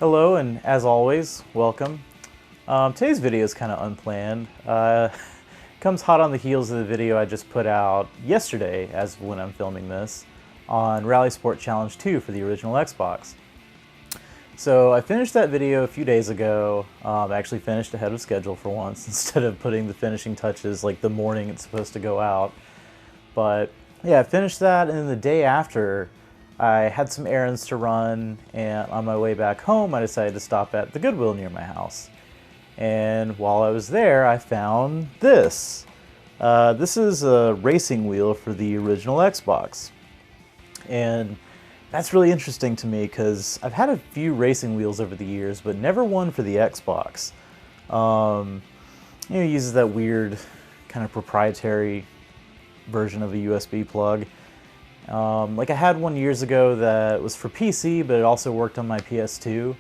Hello, and as always, welcome. Today's video is kind of unplanned. Comes hot on the heels of the video I just put out yesterday, as of when I'm filming this, on Rally Sport Challenge 2 for the original Xbox. So I finished that video a few days ago. I actually finished ahead of schedule for once, instead of putting the finishing touches like the morning it's supposed to go out. But yeah, I finished that, and then the day after, I had some errands to run, and on my way back home, I decided to stop at the Goodwill near my house. And while I was there, I found this. This is a racing wheel for the original Xbox. And that's really interesting to me because I've had a few racing wheels over the years, but never one for the Xbox. It uses that weird kind of proprietary version of a USB plug. Like I had one years ago that was for PC, but it also worked on my PS2,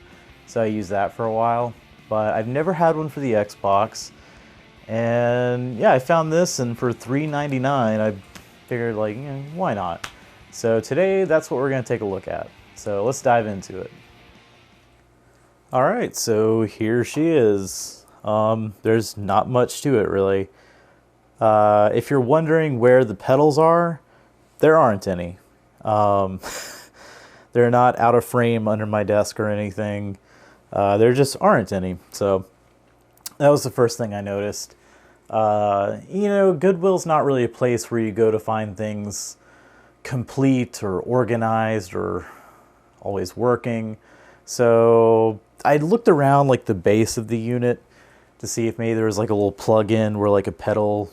so I used that for a while. But I've never had one for the Xbox, and yeah, I found this, and for $3.99, I figured, like, why not? So today, that's what we're going to take a look at. So let's dive into it. All right, so here she is. There's not much to it, really. If you're wondering where the pedals are, there aren't any. They're not out of frame under my desk or anything. There just aren't any. So that was the first thing I noticed. Goodwill's not really a place where you go to find things complete or organized or always working. So I looked around like the base of the unit to see if maybe there was like a little plug-in where like a pedal,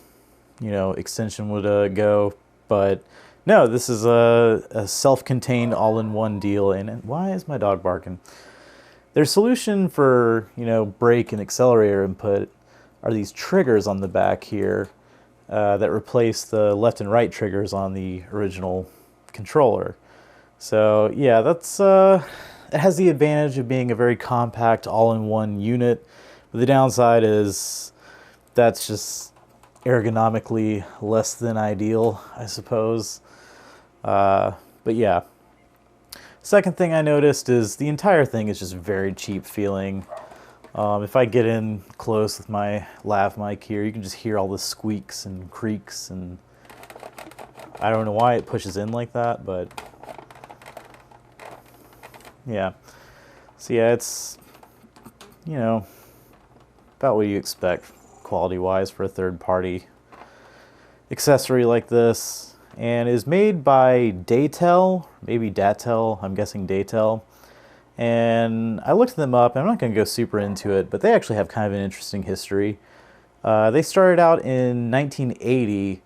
extension would go. But no, this is a self-contained all-in-one deal. And why is my dog barking? Their solution for, brake and accelerator input are these triggers on the back here that replace the left and right triggers on the original controller. So yeah, that's it has the advantage of being a very compact all-in-one unit. But the downside is that's just ergonomically less than ideal, I suppose. But yeah. Second thing I noticed is the entire thing is just very cheap feeling. If I get in close with my lav mic here, you can just hear all the squeaks and creaks, and I don't know why it pushes in like that, but yeah. So yeah, it's, about what you expect quality-wise for a third-party accessory like this. And is made by Datel, maybe Datel, I'm guessing Datel. And I looked them up, and I'm not going to go super into it, but they actually have kind of an interesting history. They started out in 1980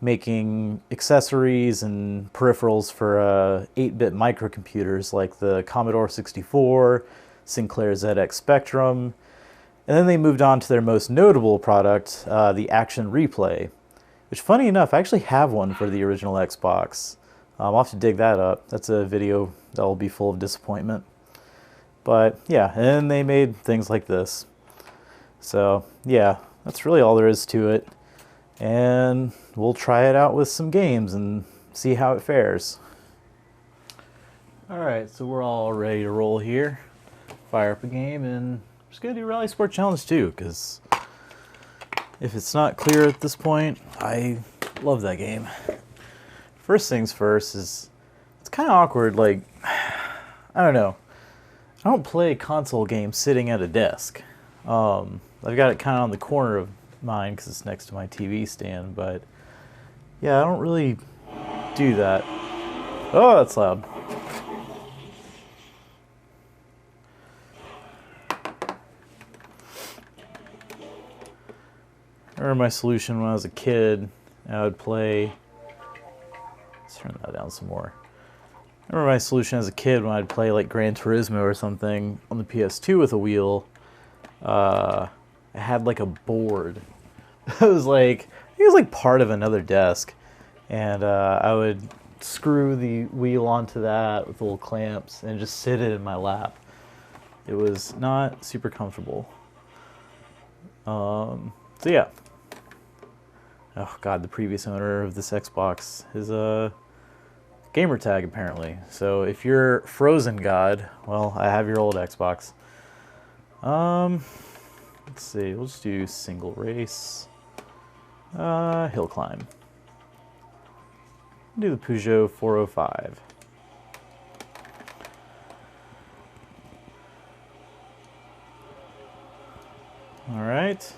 making accessories and peripherals for 8-bit microcomputers like the Commodore 64, Sinclair ZX Spectrum, and then they moved on to their most notable product, the Action Replay. Which, funny enough, I actually have one for the original Xbox. I'll have to dig that up. That's a video that will be full of disappointment. But yeah, and they made things like this. So yeah, that's really all there is to it. And we'll try it out with some games and see how it fares. Alright, so we're all ready to roll here. Fire up a game, and I'm just going to do Rally Sport Challenge 2, because if it's not clear at this point, I love that game. First things first is, it's kind of awkward, like, I don't know. I don't play console games sitting at a desk. I've got it kind of on the corner of mine because it's next to my TV stand, but yeah, I don't really do that. Oh, that's loud. I remember my solution when I was a kid, I would play, let's turn that down some more. I remember my solution as a kid when I'd play like Gran Turismo or something on the PS2 with a wheel. I had like a board. It was like, I think it was like part of another desk. And I would screw the wheel onto that with little clamps and just sit it in my lap. It was not super comfortable. So yeah. Oh god, the previous owner of this Xbox, his gamer tag apparently. So if you're Frozen God, well, I have your old Xbox. Let's see, we'll just do single race. Hill climb. Do the Peugeot 405. All right.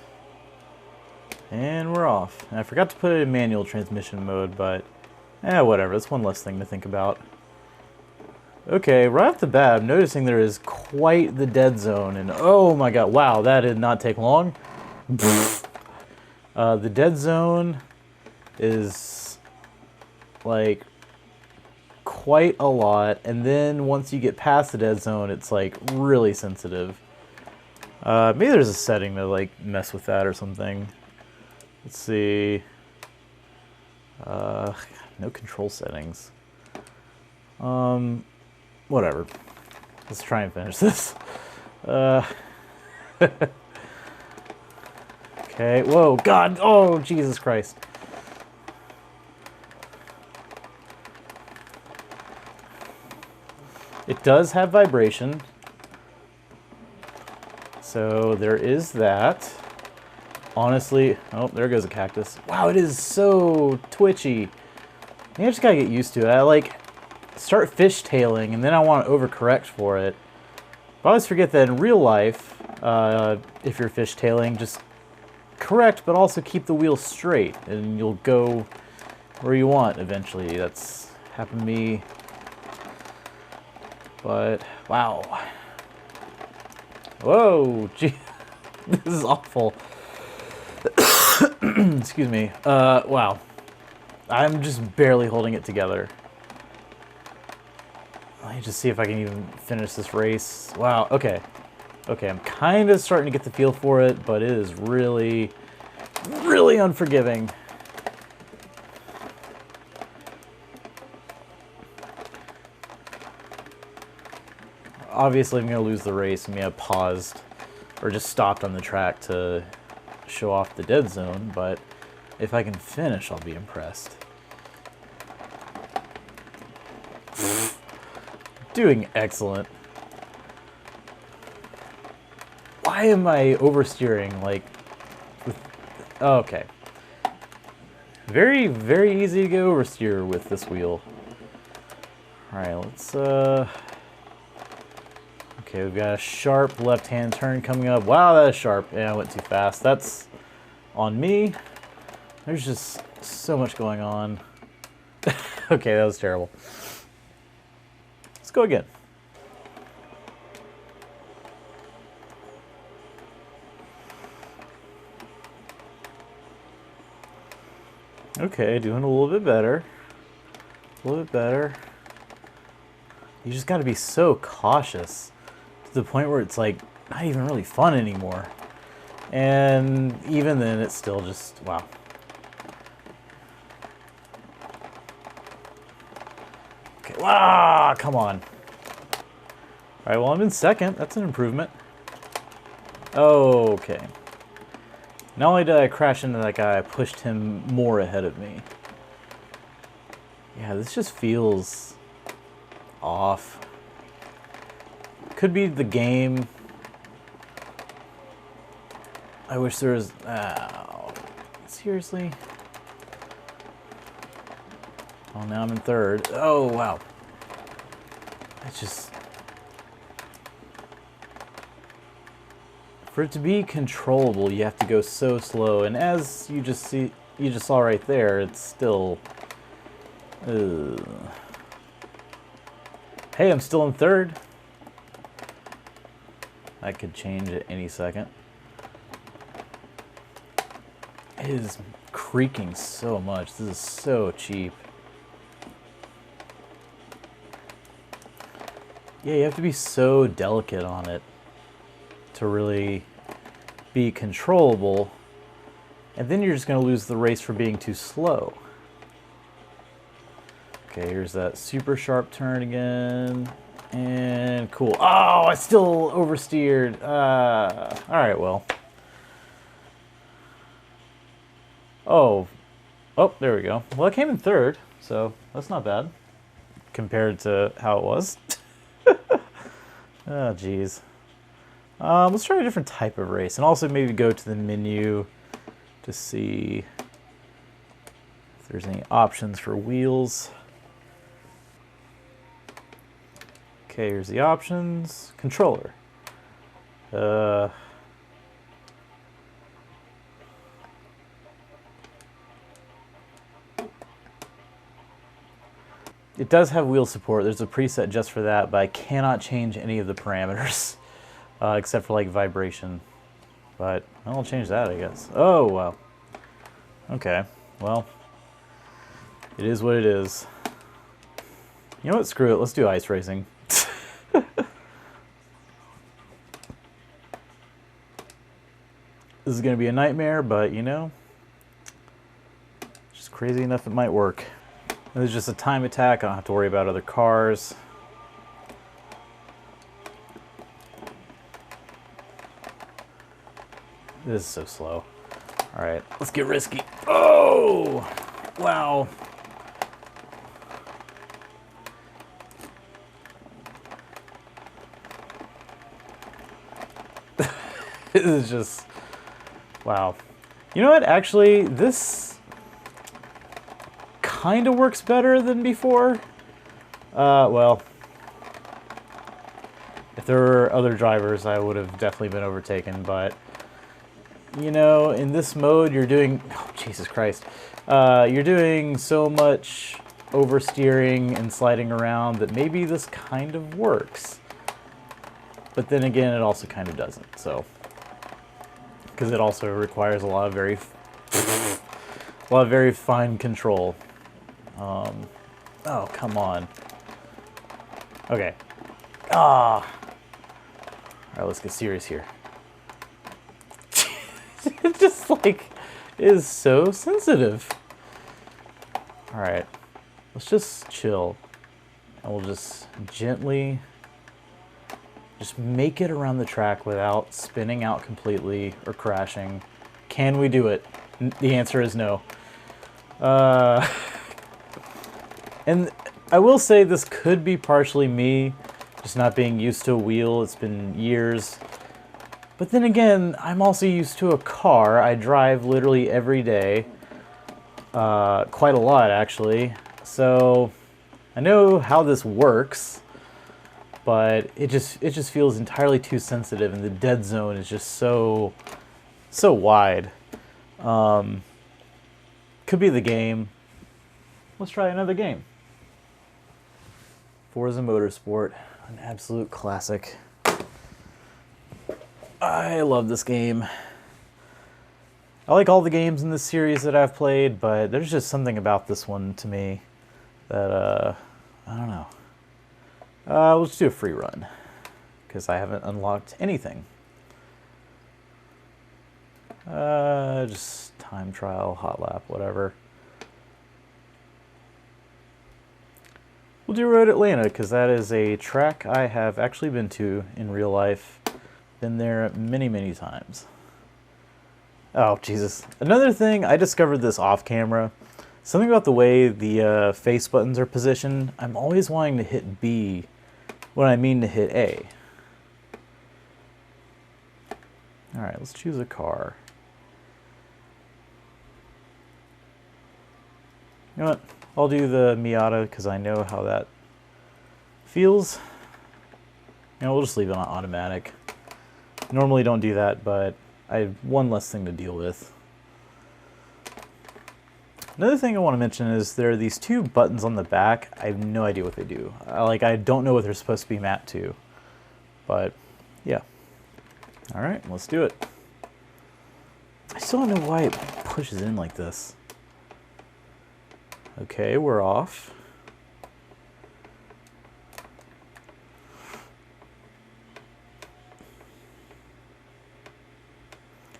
And we're off. And I forgot to put it in manual transmission mode, but whatever. That's one less thing to think about. Okay, right off the bat, I'm noticing there is quite the dead zone, and oh my god, wow, that did not take long. The dead zone is like quite a lot, and then once you get past the dead zone, it's like really sensitive. Maybe there's a setting to like mess with that or something. Let's see. No control settings. Whatever. Let's try and finish this. Okay. Whoa, God. Oh, Jesus Christ. It does have vibration. So there is that. Honestly, oh, there goes a cactus. Wow, it is so twitchy. I just gotta get used to it. I like start fishtailing and then I want to overcorrect for it. But I always forget that in real life, if you're fishtailing, just correct, but also keep the wheel straight, and you'll go where you want eventually. That's happened to me. But wow. Whoa, gee, this is awful. Excuse me. Wow. I'm just barely holding it together. Let me just see if I can even finish this race. Wow, okay. Okay, I'm kind of starting to get the feel for it, but it is really, really unforgiving. Obviously, I'm going to lose the race. I mean, I paused or just stopped on the track to show off the dead zone, but if I can finish, I'll be impressed. Doing excellent. Why am I oversteering? Like, oh, okay. Very, very easy to get oversteer with this wheel. All right, let's. Okay, we've got a sharp left-hand turn coming up. Wow, that is sharp. Yeah, I went too fast. That's on me. There's just so much going on. Okay, that was terrible. Let's go again. Okay, doing a little bit better. A little bit better. You just got to be so cautious to the point where it's like not even really fun anymore. And even then, it's still just, wow. Okay, ah, come on. All right, well, I'm in second. That's an improvement. Okay. Not only did I crash into that guy, I pushed him more ahead of me. Yeah, this just feels off. Could be the game. I wish there was... Oh, seriously? Oh, now I'm in third. Oh, wow. It's just... For it to be controllable, you have to go so slow, and as you just saw right there, it's still... Hey, I'm still in third. That could change at any second. It is creaking so much. This is so cheap. Yeah, you have to be so delicate on it to really be controllable. And then you're just going to lose the race for being too slow. Okay, here's that super sharp turn again. And cool. Oh, I still oversteered. All right, well. Oh, there we go. Well, I came in third, so that's not bad. compared to how it was. Oh, geez. Let's try a different type of race, and also maybe go to the menu to see if there's any options for wheels. Okay, here's the options. Controller. It does have wheel support. There's a preset just for that, but I cannot change any of the parameters except for like vibration. But I'll change that, I guess. Oh, well. Okay, well, it is what it is. You know what? Screw it. Let's do ice racing. This is going to be a nightmare, but you know, just crazy enough it might work. There's just a time attack. I don't have to worry about other cars. This is so slow. All right, let's get risky. Oh, wow. This is just, wow. You know what? Actually, this kind of works better than before. Well, if there were other drivers, I would have definitely been overtaken. But, you know, in this mode, you're doing, oh, Jesus Christ. You're doing so much oversteering and sliding around that maybe this kind of works. But then again, it also kind of doesn't, so. Because it also requires a lot of very fine control. Oh, come on. Okay. Ah. All right, let's get serious here. It just like is so sensitive. All right, let's just chill, and we'll just gently just make it around the track without spinning out completely or crashing. Can we do it? The answer is no. And I will say this could be partially me just not being used to a wheel. It's been years. But then again, I'm also used to a car. I drive literally every day. Quite a lot, actually. So I know how this works, but it just feels entirely too sensitive, and the dead zone is just so wide. Could be the game. Let's try another game. Forza Motorsport, an absolute classic. I love this game. I like all the games in this series that I've played, but there's just something about this one to me that, I don't know. Let's do a free run, because I haven't unlocked anything. Just time trial, hot lap, whatever. We'll do Road Atlanta, because that is a track I have actually been to in real life. Been there many, many times. Oh, Jesus. Another thing, I discovered this off camera. Something about the way the face buttons are positioned. I'm always wanting to hit B when I mean to hit A. All right, let's choose a car. You know what? I'll do the Miata because I know how that feels. You know, we'll just leave it on automatic. Normally don't do that, but I have one less thing to deal with. Another thing I want to mention is there are these two buttons on the back. I have no idea what they do. I don't know what they're supposed to be mapped to. But, yeah. All right, let's do it. I still don't know why it pushes in like this. Okay, we're off.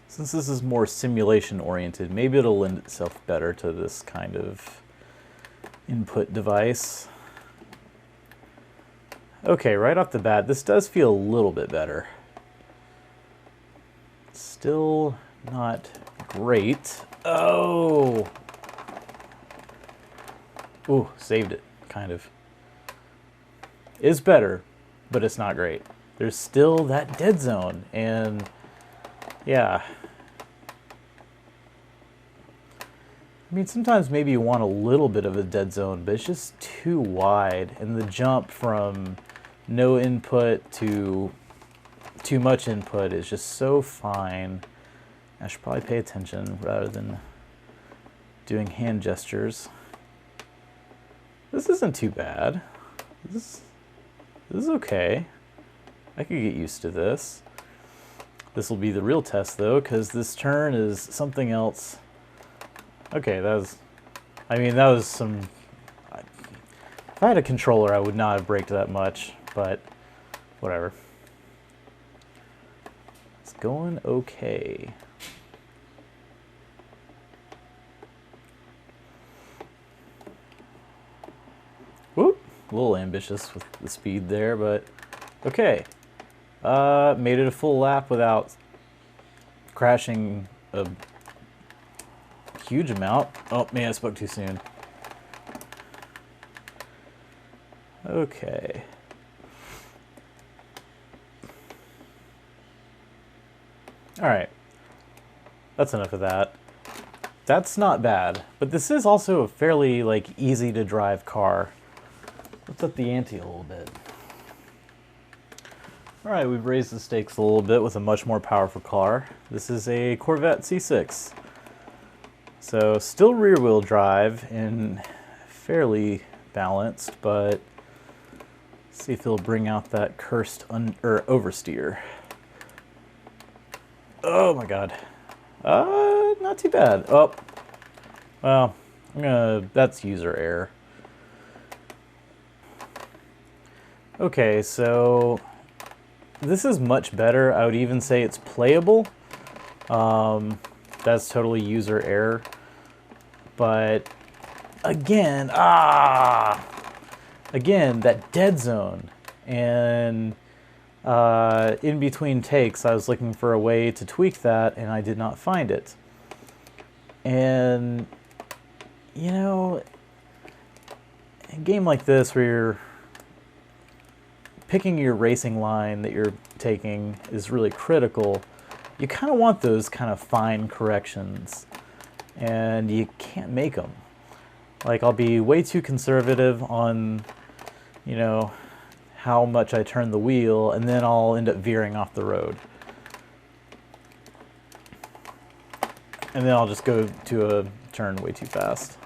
Since this is more simulation oriented, maybe it'll lend itself better to this kind of input device. Okay, right off the bat, this does feel a little bit better. Still not great. Oh! Ooh, saved it, kind of. is better, but it's not great. There's still that dead zone, and yeah. I mean, sometimes maybe you want a little bit of a dead zone, but it's just too wide, and the jump from no input to too much input is just so fine. I should probably pay attention rather than doing hand gestures. This isn't too bad. This is okay. I could get used to this. This will be the real test though, because this turn is something else. Okay, that was some... If I had a controller, I would not have braked that much, but whatever. It's going okay. Whoop! A little ambitious with the speed there, but okay. Made it a full lap without crashing a huge amount. Oh man, I spoke too soon. Okay. Alright. That's enough of that. That's not bad, but this is also a fairly, like, easy to drive car. Let's up the ante a little bit. Alright, we've raised the stakes a little bit with a much more powerful car. This is a Corvette C6. So, still rear-wheel drive and fairly balanced, but let's see if it'll bring out that cursed oversteer. Oh my god. Not too bad. Oh, well, that's user error. Okay, so this is much better. I would even say it's playable. That's totally user error. But again, again, that dead zone. And in between takes, I was looking for a way to tweak that, and I did not find it. And, you know, a game like this where you're picking your racing line that you're taking is really critical. You kind of want those kind of fine corrections, and you can't make them. Like, I'll be way too conservative on, you know, how much I turn the wheel, and then I'll end up veering off the road. And then I'll just go to a turn way too fast.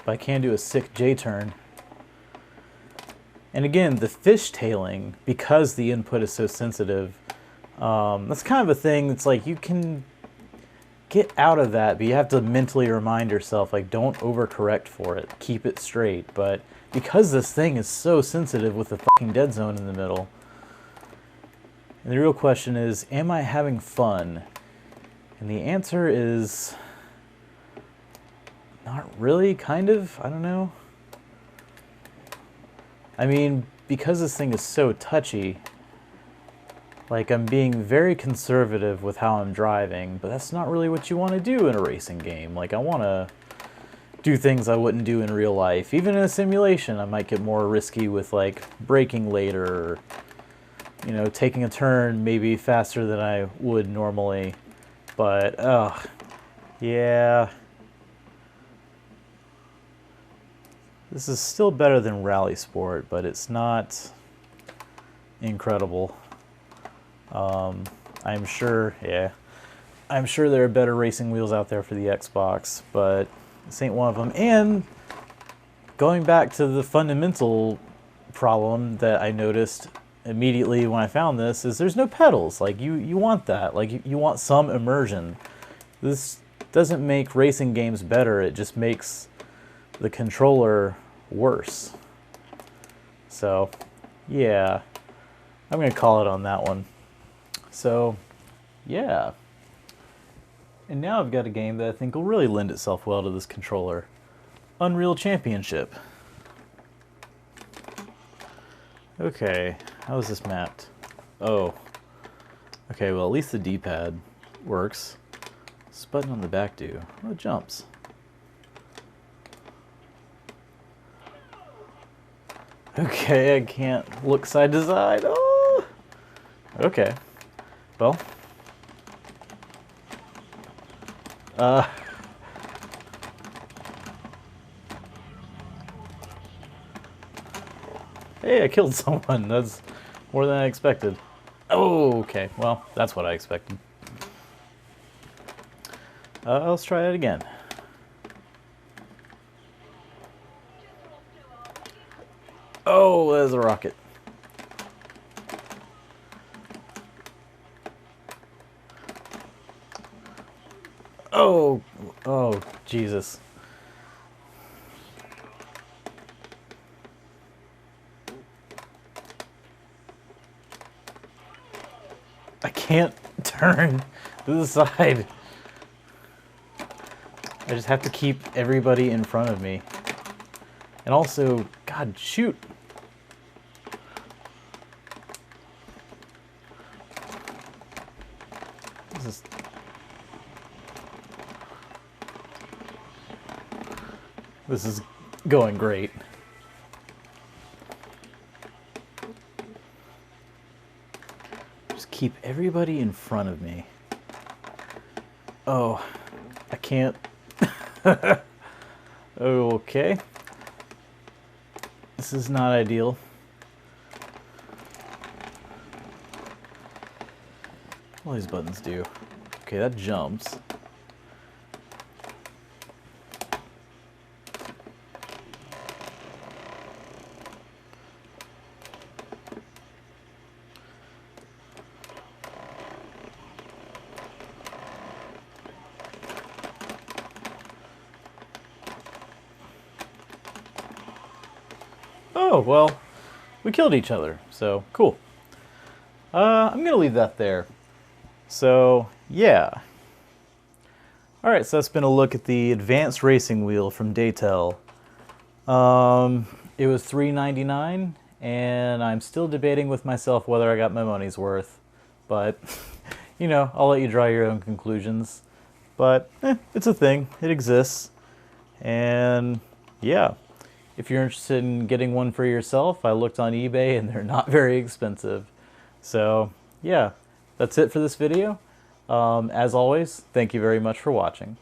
But I can do a sick J-turn. And again, the fishtailing, because the input is so sensitive, that's kind of a thing that's like, you can get out of that, but you have to mentally remind yourself, like, don't overcorrect for it. Keep it straight. But because this thing is so sensitive with the fucking dead zone in the middle, and the real question is, am I having fun? And the answer is not really, kind of. I don't know. I mean, because this thing is so touchy, like, I'm being very conservative with how I'm driving, but that's not really what you want to do in a racing game. Like, I want to do things I wouldn't do in real life. Even in a simulation, I might get more risky with, like, braking later, or, you know, taking a turn maybe faster than I would normally. But, yeah. This is still better than Rally Sport, but it's not incredible. I'm sure, yeah. I'm sure there are better racing wheels out there for the Xbox, but this ain't one of them. And going back to the fundamental problem that I noticed immediately when I found this is there's no pedals. Like, you want that. Like, you want some immersion. This doesn't make racing games better. It just makes the controller worse. So, yeah. I'm going to call it on that one. So, yeah. And now I've got a game that I think will really lend itself well to this controller. Unreal Championship. Okay, how is this mapped? Oh. Okay, well, at least the D-pad works. What's this button on the back do? Oh, it jumps. Okay, I can't look side to side. Oh! Okay. Well. Hey, I killed someone. That's more than I expected. Oh, okay. Well, that's what I expected. Let's try it again. Oh, there's a rocket. Oh, oh, Jesus. I can't turn to the side. I just have to keep everybody in front of me. And also, God, shoot. This is going great. Just keep everybody in front of me. Oh, I can't. Okay. This is not ideal. What do these buttons do? Okay, that jumps. Oh, well, we killed each other, so cool. I'm going to leave that there. So, yeah. Alright, so that's been a look at the Advanced Racing Wheel from Daytel. It was $3.99, and I'm still debating with myself whether I got my money's worth. But, you know, I'll let you draw your own conclusions. But, it's a thing. It exists. And, yeah. If you're interested in getting one for yourself, I looked on eBay and they're not very expensive. So, yeah, that's it for this video. As always, thank you very much for watching.